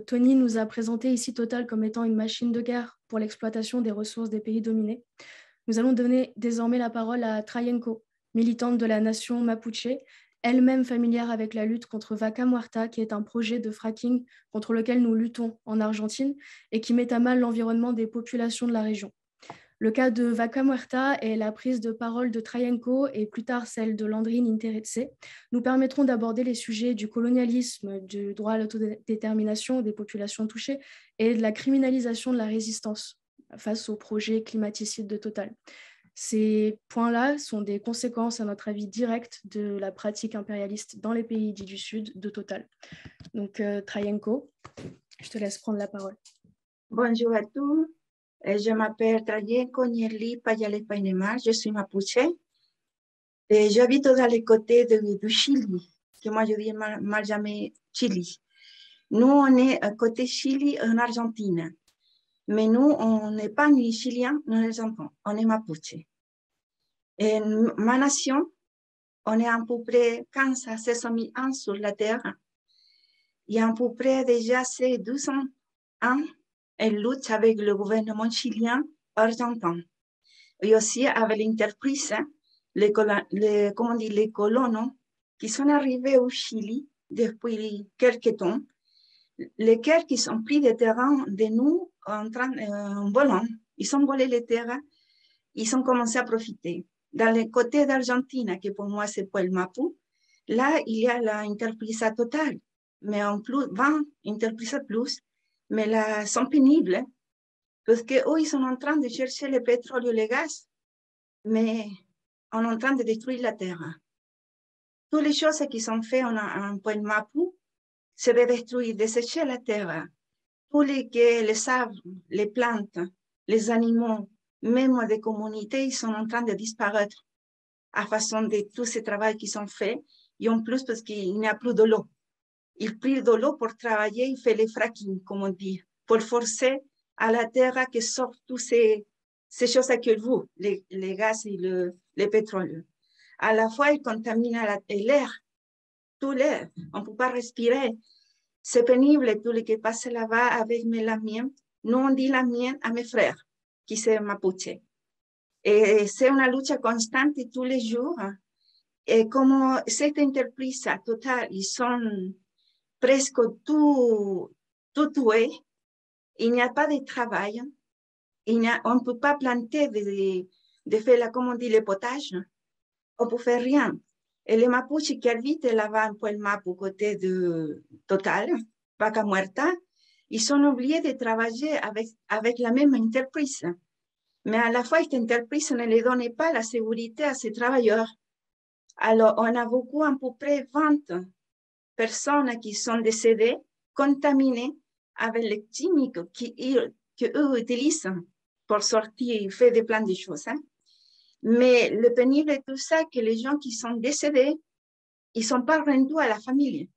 Tony nous a présenté ici Total comme étant une machine de guerre pour l'exploitation des ressources des pays dominés. Nous allons donner désormais la parole à Trayenko, militante de la nation Mapuche, elle-même familière avec la lutte contre Vaca Muerta, qui est un projet de fracking contre lequel nous luttons en Argentine et qui met à mal l'environnement des populations de la région. Le cas de Vaca Muerta et la prise de parole de Trayenko et plus tard celle de Landrine Interetse nous permettront d'aborder les sujets du colonialisme, du droit à l'autodétermination des populations touchées et de la criminalisation de la résistance face au projet climaticide de Total. Ces points-là sont des conséquences, à notre avis, directes de la pratique impérialiste dans les pays dits du Sud de Total. Donc, Trayenko, je te laisse prendre la parole. Bonjour à tous. Je m'appelle Trayenko Nyerli Payale Painema, je suis mapuche et j'habite dans les côtés du Chili, que moi je dis mal jamais Chili. Nous, on est à côté Chili en Argentine, mais nous, on n'est pas ni chiliens ni argentins, on est mapuche. Et ma nation, on est à peu près 15 à 16 000 ans sur la terre. Il y a à peu près déjà ces 200 ans, elle lutte avec le gouvernement chilien argentin. Et aussi avec l'entreprise, les colons qui sont arrivés au Chili depuis quelques temps, lesquels qui ont pris des terrains de nous en volant. Ils ont volé les terrains, ils ont commencé à profiter. Dans les côtés d'Argentine, qui pour moi c'est Puel Mapu, là il y a l'entreprise totale, mais en plus 20 entreprises plus, mais là sont pénibles parce qu'eux ils sont en train de chercher le pétrole et le gaz, mais on est en train de détruire la terre. Toutes les choses qui sont faites en Puel Mapu, c'est de détruire, de sécher la terre. Tous les arbres, les plantes, les animaux, même des communautés, ils sont en train de disparaître à façon de tout ce travail qui sont faits. Et en plus, parce qu'il n'y a plus de l'eau. Ils prennent de l'eau pour travailler, ils font les fracking, comme on dit, pour forcer à la terre que sortent toutes ces choses que vous, les gaz et le pétrole. À la fois, ils contaminent l'air, tout l'air. On ne peut pas respirer. C'est pénible, tout ce qui passe là-bas avec la mienne. Nous, on dit la mienne à mes frères, qui sont mapuche. Et c'est une lutte constante tous les jours. Et comme cette entreprise totale, ils sont presque tout tués, il n'y a pas de travail, on ne peut pas planter, de faire, comme on dit, le potage, on ne peut faire rien. Et les Mapuches qui habitent là-bas en Puel Mapu, côté de Total, Vaca Muerta, ils sont obligés de travailler avec la même entreprise. Mais à la fois, cette entreprise ne leur donne pas la sécurité à ses travailleurs. Alors, on a beaucoup, à peu près 20 personnes qui sont décédées, contaminées avec les chimiques qu'eux utilisent pour sortir et faire des plein de choses. Hein. Mais le pénible de tout ça, c'est que les gens qui sont décédés, ils ne sont pas rendus à la famille.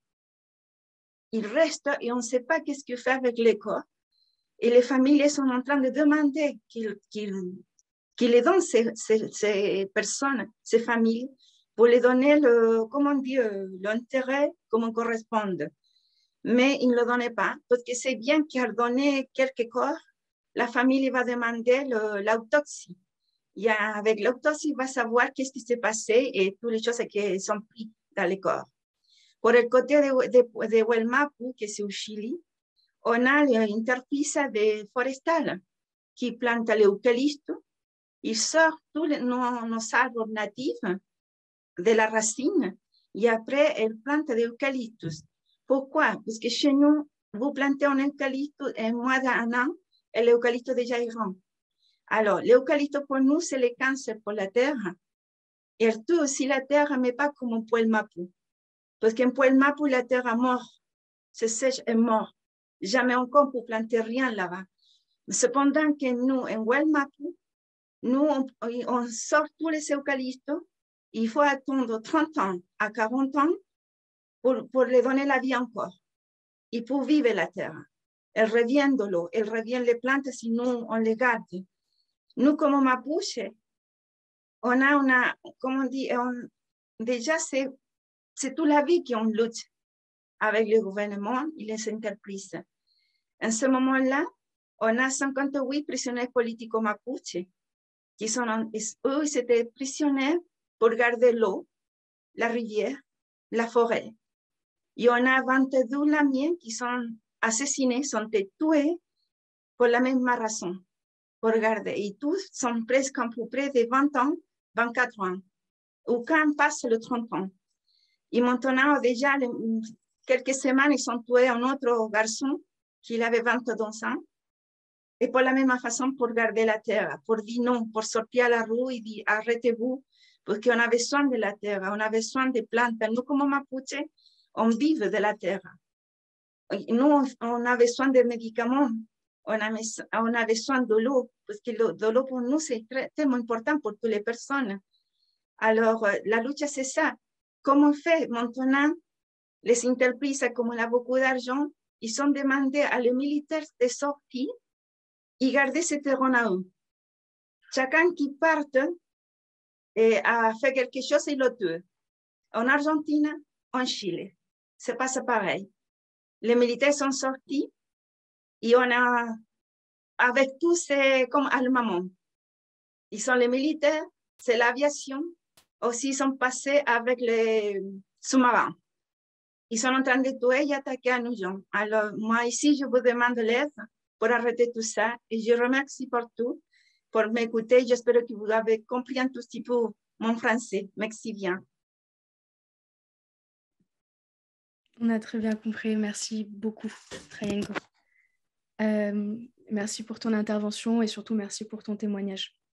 Ils restent et on ne sait pas qu'est-ce qu'ils font avec les corps. Et les familles sont en train de demander qu'ils les donnent ces personnes, ces familles, pour les donner l'intérêt comme on correspond. Mais ils ne le donnent pas, parce que c'est bien qu'il a donné quelques corps, la famille va demander l'autopsie. Avec l'autopsie, il va savoir qu'est-ce qui s'est passé et toutes les choses qui sont prises dans les corps. Pour le côté de Puel Mapu, qui c'est au Chili, on a l'interprise forestale qui plante l'eucalypte. Il sort tous nos arbres natifs de la racine et après, elle plante l'eucalyptus. Pourquoi? Parce que chez nous, vous plantez un eucalypte et moins d'un an, et l'eucalypte déjà est grand. Alors, l'eucalypte pour nous, c'est le cancer pour la terre. Et tout aussi la terre, mais pas comme en Puel Mapu. Parce qu'en Puel Mapu, la terre est morte. C'est sèche et mort. Jamais encore pour planter rien là-bas. Cependant que nous, en Puel Mapu, nous, on sort tous les eucalyptes. Il faut attendre 30 ans à 40 ans pour les donner la vie encore. Et pour vivre la terre. Elle revient de l'eau, elle revient les plantes, sinon on les garde. Nous, comme Mapuche, on a comme on dit, déjà c'est toute la vie qu'on lutte. avec le gouvernement et les entreprises. En ce moment-là, on a 58 prisonniers politiques mapuche qui sont, eux, ils étaient prisonniers pour garder l'eau, la rivière, la forêt. Et on a 22 lamiens qui sont assassinés, sont tués pour la même raison, pour garder. Et tous sont presque à peu près de 20 ans, 24 ans. Aucun passe le 30 ans. Et maintenant, déjà, quelques semaines, ils ont tué un autre garçon qui avait 22 ans. Et pour la même façon, pour garder la terre, pour dire non, pour sortir à la rue et dire arrêtez-vous, parce qu'on a besoin de la terre, on a besoin des plantes. Nous, comme Mapuche, on vit de la terre. Nous, on a besoin de médicaments, on a besoin de l'eau, parce que de l'eau pour nous, c'est tellement important pour toutes les personnes. Alors, la lutte, c'est ça. Comment on fait maintenant? Les entreprises, comme on a beaucoup d'argent, ils ont demandé à les militaires de sortir et garder ce terrain à eux. Chacun qui parte a fait quelque chose, il le tue. En Argentine, en Chili, c'est pas ça pareil. Les militaires sont sortis et on a, avec tous, c'est comme armement. Ils sont les militaires, c'est l'aviation. Aussi, ils sont passés avec les sous-marins. Ils sont en train de tuer et attaquer à nous gens. Alors, moi, ici, je vous demande l'aide pour arrêter tout ça. Et je remercie pour tout, pour m'écouter. J'espère que vous avez compris un tout petit peu mon français. Merci bien. On a très bien compris. Merci beaucoup, Trayenko. Merci pour ton intervention et surtout merci pour ton témoignage.